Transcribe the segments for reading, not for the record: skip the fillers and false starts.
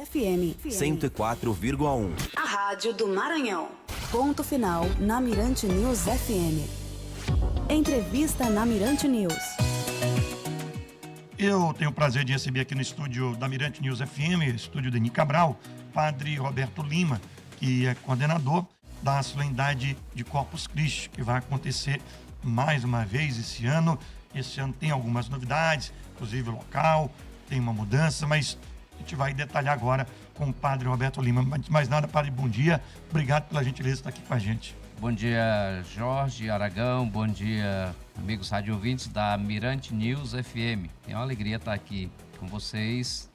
FM 104,1. A Rádio do Maranhão. Ponto final na Mirante News FM. Entrevista na Mirante News. Eu tenho o prazer de receber aqui no estúdio da Mirante News FM, estúdio Denis Cabral, Padre Roberto Lima, que é coordenador da solenidade de Corpus Christi, que vai acontecer mais uma vez esse ano. Esse ano tem algumas novidades, inclusive o local, tem uma mudança, mas a gente vai detalhar agora com o Padre Roberto Lima. Antes de mais nada, Padre, bom dia. Obrigado pela gentileza de estar aqui com a gente. Bom dia, Jorge Aragão. Bom dia, amigos rádio ouvintes da Mirante News FM. É uma alegria estar aqui com vocês,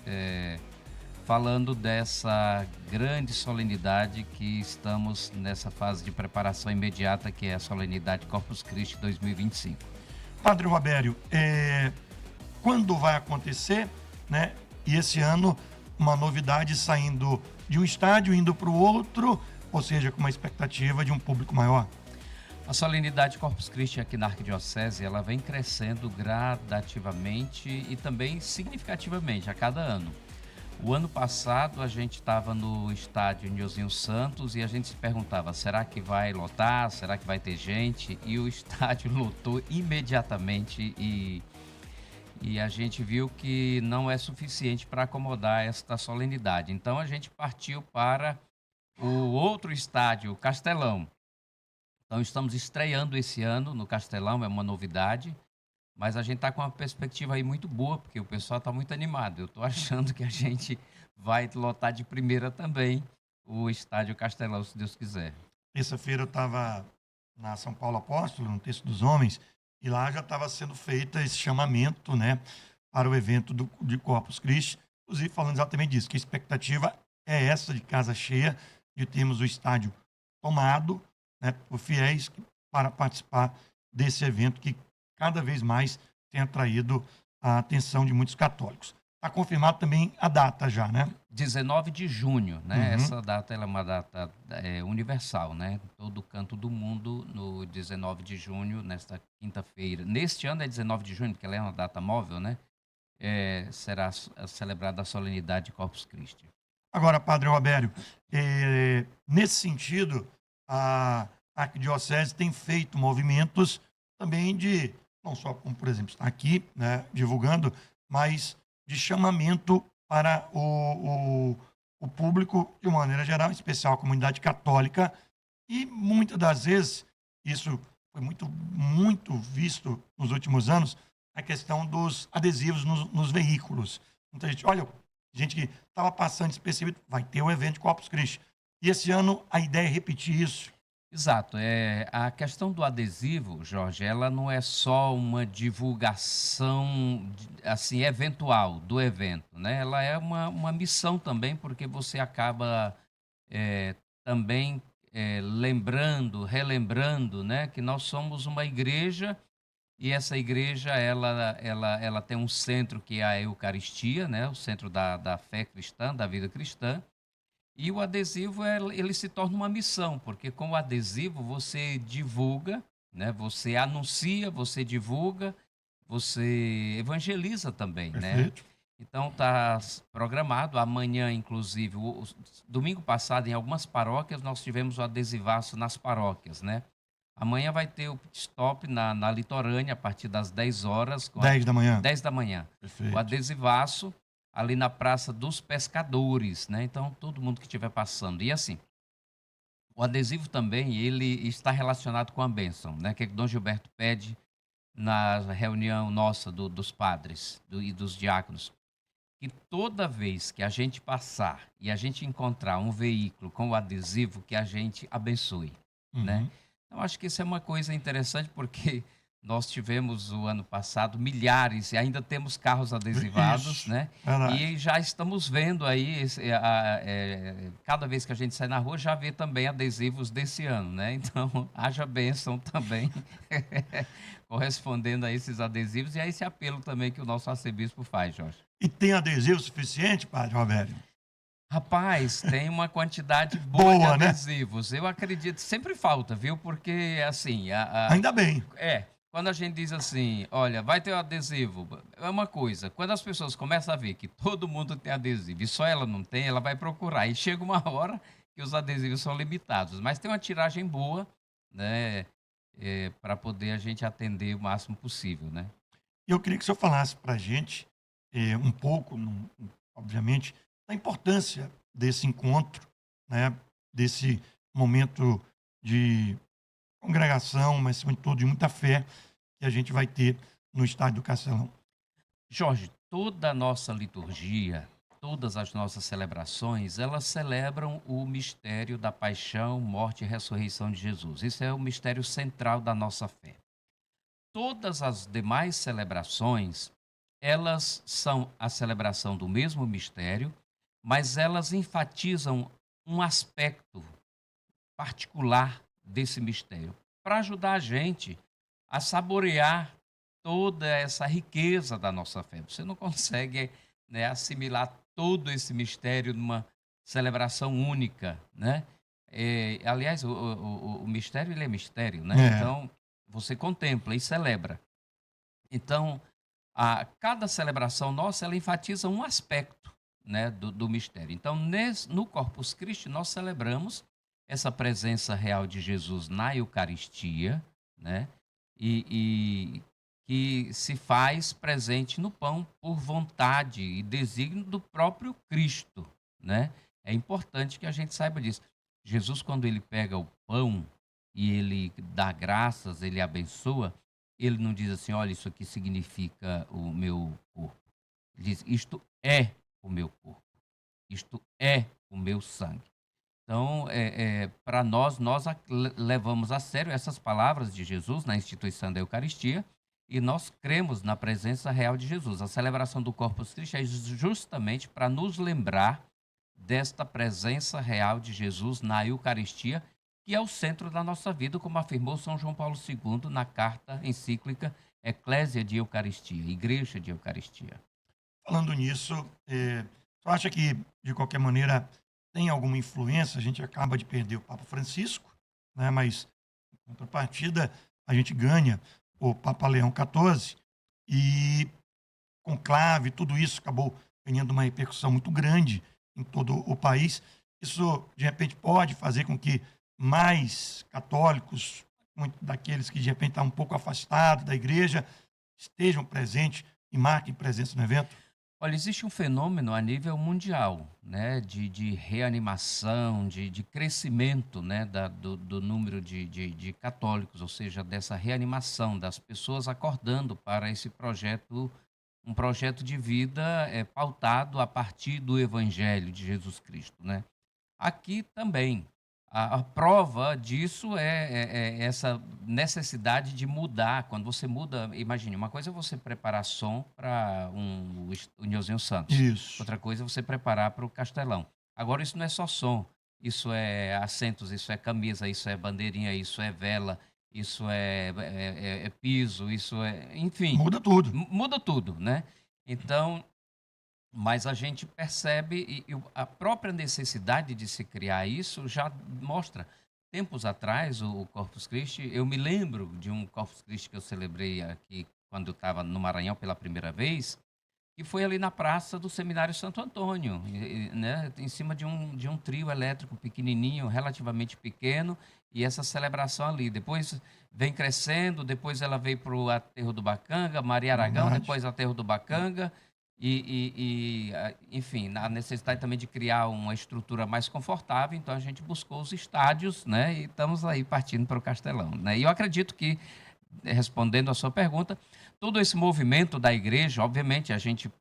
falando dessa grande solenidade que estamos nessa fase de preparação imediata, que é a solenidade Corpus Christi 2025. Padre Robério, quando vai acontecer, né? E esse ano, uma novidade saindo de um estádio, indo para o outro, ou seja, com uma expectativa de um público maior. A solenidade Corpus Christi aqui na Arquidiocese, ela vem crescendo gradativamente e também significativamente a cada ano. O ano passado a gente estava no estádio Nilzinho Santos e a gente se perguntava, será que vai lotar? Será que vai ter gente? E o estádio lotou imediatamente e a gente viu que não é suficiente para acomodar esta solenidade. Então a gente partiu para o outro estádio, o Castelão. Então estamos estreando esse ano no Castelão, é uma novidade, mas a gente está com uma perspectiva aí muito boa, porque o pessoal está muito animado. Eu estou achando que a gente vai lotar de primeira também o estádio Castelão, se Deus quiser. Terça-feira eu estava na São Paulo Apóstolo, no Texto dos Homens, e lá já estava sendo feito esse chamamento, né, para o evento de Corpus Christi, inclusive falando exatamente disso, que a expectativa é essa de casa cheia, de termos o estádio tomado, né, por fiéis para participar desse evento que cada vez mais tem atraído a atenção de muitos católicos. Está confirmado também a data já, né? 19 de junho, né? Essa data ela é uma data universal, né? Todo canto do mundo, no 19 de junho, nesta quinta-feira. Neste ano é 19 de junho, porque ela é uma data móvel, né? Será celebrada a solenidade de Corpus Christi. Agora, Padre Robério, nesse sentido, a Arquidiocese tem feito movimentos também de, não só como, por exemplo, está aqui, né, divulgando, mas de chamamento para o público, de uma maneira geral, em especial a comunidade católica, e muitas das vezes, isso foi muito visto nos últimos anos, a questão dos adesivos nos veículos. Muita gente, olha, gente que estava passando despercebido, vai ter o evento de Corpus Christi. E esse ano a ideia é repetir isso. Exato. A questão do adesivo, Jorge, ela não é só uma divulgação assim, eventual do evento, né? Ela é uma missão também, porque você acaba também relembrando, né, que nós somos uma igreja e essa igreja ela tem um centro que é a Eucaristia, né? O centro da fé cristã, da vida cristã. E o adesivo, ele se torna uma missão, porque com o adesivo você divulga, né? Você anuncia, você divulga, você evangeliza também, né? Então está programado, amanhã inclusive, domingo passado em algumas paróquias nós tivemos o adesivaço nas paróquias, né? Amanhã vai ter o pit stop na Litorânea a partir das 10 horas. 10 da manhã? 10 da manhã. Perfeito. O adesivaço ali na Praça dos Pescadores, né? Então, todo mundo que estiver passando. E assim, o adesivo também, ele está relacionado com a bênção, né? Que Dom Gilberto pede na reunião nossa dos padres e dos diáconos. Que toda vez que a gente passar e a gente encontrar um veículo com o adesivo, que a gente abençoe, né? Então, acho que isso é uma coisa interessante, porque nós tivemos o ano passado milhares, e ainda temos carros adesivados, isso, né? E já estamos vendo aí, cada vez que a gente sai na rua, já vê também adesivos desse ano, né? Então, haja bênção também, correspondendo a esses adesivos e a esse apelo também que o nosso arcebispo faz, Jorge. E tem adesivo suficiente, Padre Roberto? Rapaz, tem uma quantidade boa de adesivos. Né? Eu acredito, sempre falta, viu? Porque, assim... Ainda bem. quando a gente diz assim, olha, vai ter o adesivo, é uma coisa. Quando as pessoas começam a ver que todo mundo tem adesivo e só ela não tem, ela vai procurar. E chega uma hora que os adesivos são limitados. Mas tem uma tiragem boa, né? Para poder a gente atender o máximo possível, né? E eu queria que o senhor falasse para a gente um pouco, obviamente, da importância desse encontro, né? Desse momento de congregação, mas, acima de tudo, de muita fé que a gente vai ter no estádio do Castelão. Jorge, toda a nossa liturgia, todas as nossas celebrações, elas celebram o mistério da paixão, morte e ressurreição de Jesus. Isso é o mistério central da nossa fé. Todas as demais celebrações, elas são a celebração do mesmo mistério, mas elas enfatizam um aspecto particular desse mistério, para ajudar a gente a saborear toda essa riqueza da nossa fé. Você não consegue, né, assimilar todo esse mistério numa celebração única, né? Aliás, o mistério, ele é mistério, né? Então, você contempla e celebra. Então, cada celebração nossa, ela enfatiza um aspecto, né, do mistério. Então, no Corpus Christi, nós celebramos essa presença real de Jesus na Eucaristia, né? E que se faz presente no pão por vontade e desígnio do próprio Cristo, né? É importante que a gente saiba disso. Jesus, quando ele pega o pão e ele dá graças, ele abençoa, ele não diz assim, olha, isso aqui significa o meu corpo. Ele diz, isto é o meu corpo, isto é o meu sangue. Então, para nós levamos a sério essas palavras de Jesus na instituição da Eucaristia e nós cremos na presença real de Jesus. A celebração do Corpus Christi é justamente para nos lembrar desta presença real de Jesus na Eucaristia, que é o centro da nossa vida, como afirmou São João Paulo II na carta encíclica Eclésia de Eucaristia, Igreja de Eucaristia. Falando nisso, você acha que, de qualquer maneira, tem alguma influência? A gente acaba de perder o Papa Francisco, né? Mas, em contrapartida, a gente ganha o Papa Leão XIV e conclave, tudo isso acabou ganhando uma repercussão muito grande em todo o país. Isso, de repente, pode fazer com que mais católicos, muitos daqueles que, de repente, estão um pouco afastados da igreja, estejam presentes e marquem presença no evento? Olha, existe um fenômeno a nível mundial, né, de reanimação, de crescimento, né, do número de católicos, ou seja, dessa reanimação das pessoas acordando para esse projeto, um projeto de vida pautado a partir do Evangelho de Jesus Cristo, né? Aqui também. A prova disso é essa necessidade de mudar. Quando você muda, imagine, uma coisa é você preparar som para o Nilzinho Santos. Isso. Outra coisa é você preparar para o Castelão. Agora, isso não é só som. Isso é assentos, isso é camisa, isso é bandeirinha, isso é vela, isso é piso, isso é... Enfim. Muda tudo. Muda tudo, né? Então... Mas a gente percebe e a própria necessidade de se criar isso já mostra. Tempos atrás, o Corpus Christi, eu me lembro de um Corpus Christi que eu celebrei aqui quando eu estava no Maranhão pela primeira vez, que foi ali na praça do Seminário Santo Antônio, né, em cima de um trio elétrico pequenininho, relativamente pequeno, e essa celebração ali. Depois vem crescendo, depois ela veio para o Aterro do Bacanga, Maria Aragão, Verdade. depois Aterro do Bacanga. Enfim, a necessidade também de criar uma estrutura mais confortável, então a gente buscou os estádios, né, e estamos aí partindo para o Castelão, né? E eu acredito que, respondendo a sua pergunta, todo esse movimento da igreja, obviamente a gente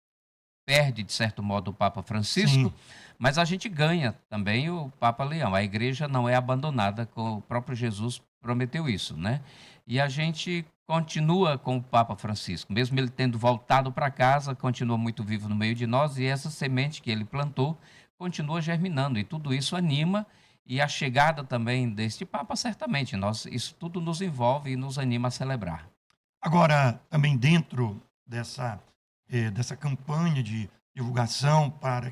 perde, de certo modo, o Papa Francisco, Sim. mas a gente ganha também o Papa Leão. A igreja não é abandonada, o próprio Jesus prometeu isso, né? E a gente continua com o Papa Francisco, mesmo ele tendo voltado para casa, continua muito vivo no meio de nós, e essa semente que ele plantou continua germinando, e tudo isso anima, e a chegada também deste Papa, certamente, isso tudo nos envolve e nos anima a celebrar. Agora, também dentro dessa campanha de divulgação para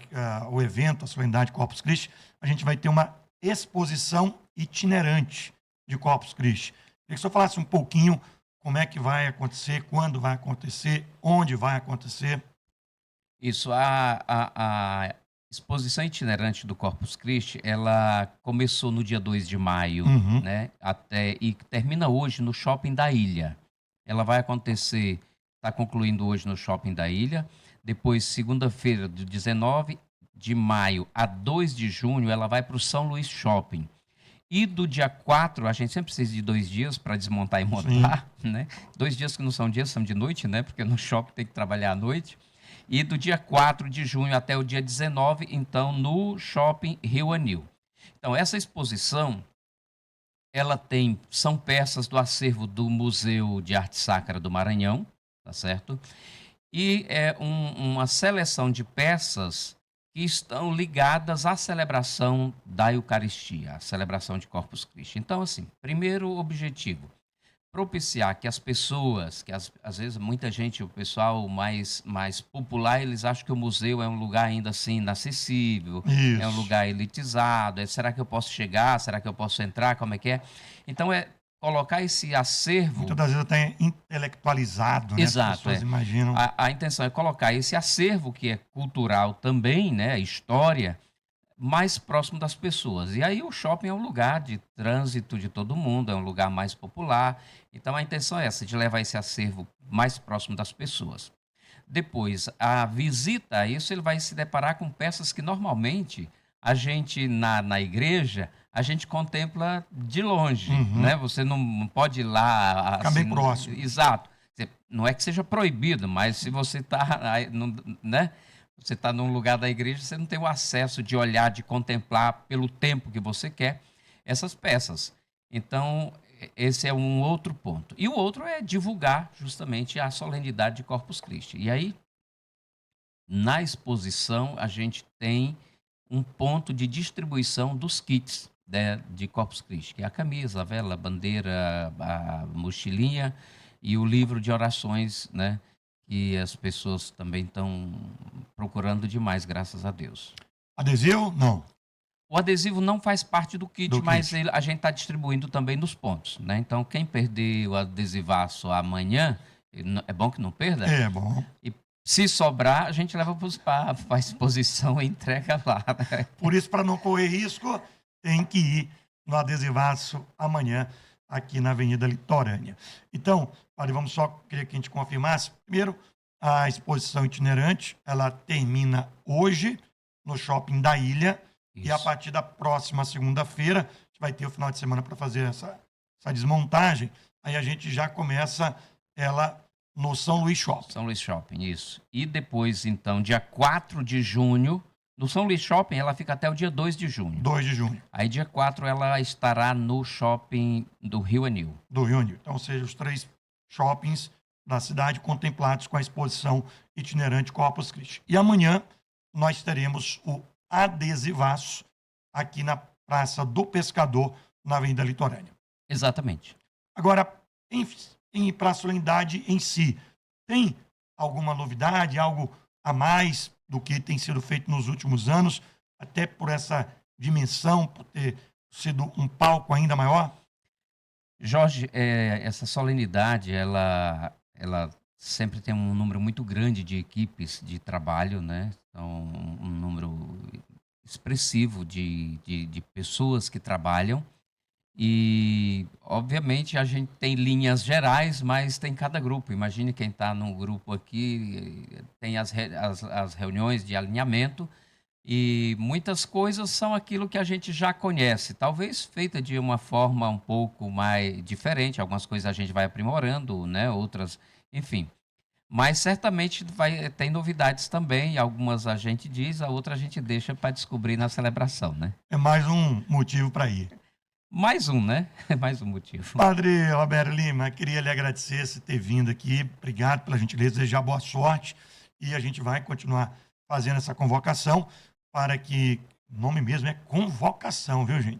o evento, a solenidade Corpus Christi, a gente vai ter uma exposição itinerante de Corpus Christi. Queria que o senhor falasse um pouquinho como é que vai acontecer, quando vai acontecer, onde vai acontecer. Isso, a exposição itinerante do Corpus Christi, ela começou no dia 2 de maio, Uhum. né, e termina hoje no Shopping da Ilha. Ela vai acontecer, está concluindo hoje no Shopping da Ilha, depois, segunda-feira, do 19 de maio a 2 de junho, ela vai para o São Luís Shopping. E do dia 4, a gente sempre precisa de 2 dias para desmontar e montar, né? 2 dias que não são dias, são de noite, né? Porque no shopping tem que trabalhar à noite. E do dia 4 de junho até o dia 19, então, no Shopping Rio Anil. Então, essa exposição, são peças do acervo do Museu de Arte Sacra do Maranhão, tá certo? E é uma seleção de peças que estão ligadas à celebração da Eucaristia, à celebração de Corpus Christi. Então, assim, primeiro objetivo, propiciar que as pessoas, às vezes muita gente, o pessoal mais popular, eles acham que o museu é um lugar ainda assim inacessível, Isso. é um lugar elitizado, será que eu posso chegar, será que eu posso entrar, como é que é? Então, colocar esse acervo... Muitas das vezes até intelectualizado, né? Exato, As pessoas imaginam. A intenção é colocar esse acervo, que é cultural também, né, história, mais próximo das pessoas. E aí o shopping é um lugar de trânsito de todo mundo, é um lugar mais popular. Então a intenção é essa, de levar esse acervo mais próximo das pessoas. Depois, a visita a isso, ele vai se deparar com peças que normalmente a gente, na igreja, a gente contempla de longe, né? Você não pode ir lá... Ficar bem próximo. Exato. Não é que seja proibido, mas se você está, né? Você está num lugar da igreja, você não tem o acesso de olhar, de contemplar pelo tempo que você quer essas peças. Então, esse é um outro ponto. E o outro é divulgar justamente a solenidade de Corpus Christi. E aí, na exposição, a gente tem um ponto de distribuição dos kits, né, de Corpus Christi, que é a camisa, a vela, a bandeira, a mochilinha e o livro de orações, né, que as pessoas também estão procurando demais, graças a Deus. Adesivo? Não. O adesivo não faz parte do kit, mas a gente está distribuindo também nos pontos, né? Então, quem perder o adesivaço amanhã, é bom que não perda. É bom. E se sobrar, a gente leva para a exposição e entrega lá, né? Por isso, para não correr risco, tem que ir no adesivaço amanhã, aqui na Avenida Litorânea. Então, padre, queria que a gente confirmasse. Primeiro, a exposição itinerante, ela termina hoje no Shopping da Ilha. Isso. E a partir da próxima segunda-feira, a gente vai ter o final de semana para fazer essa desmontagem. Aí a gente já começa ela no São Luís Shopping. São Luís Shopping, isso. E depois, então, dia 4 de junho, no São Luís Shopping, ela fica até o dia 2 de junho. 2 de junho. Aí, dia 4, ela estará no shopping do Rio Anil. Do Rio Anil. Então, ou seja, os 3 shoppings da cidade contemplados com a exposição itinerante Corpus Christi. E amanhã nós teremos o adesivaço aqui na Praça do Pescador, na Avenida Litorânea. Exatamente. Agora, para a solenidade em si, tem alguma novidade, algo a mais do que tem sido feito nos últimos anos, até por essa dimensão, por ter sido um palco ainda maior? Jorge, essa solenidade, ela sempre tem um número muito grande de equipes de trabalho, né? Então, um número expressivo de pessoas que trabalham. E, obviamente, a gente tem linhas gerais, mas tem cada grupo. Imagine quem está num grupo aqui, tem as reuniões de alinhamento, e muitas coisas são aquilo que a gente já conhece, talvez feita de uma forma um pouco mais diferente. Algumas coisas a gente vai aprimorando, né? Outras, enfim. Mas certamente tem novidades também, algumas a gente diz, a outra a gente deixa para descobrir na celebração, né? É mais um motivo para ir. Mais um, né? Mais um motivo. Padre Roberto Lima, queria lhe agradecer por ter vindo aqui. Obrigado pela gentileza, desejar boa sorte. E a gente vai continuar fazendo essa convocação para que, o nome mesmo é convocação, viu, gente?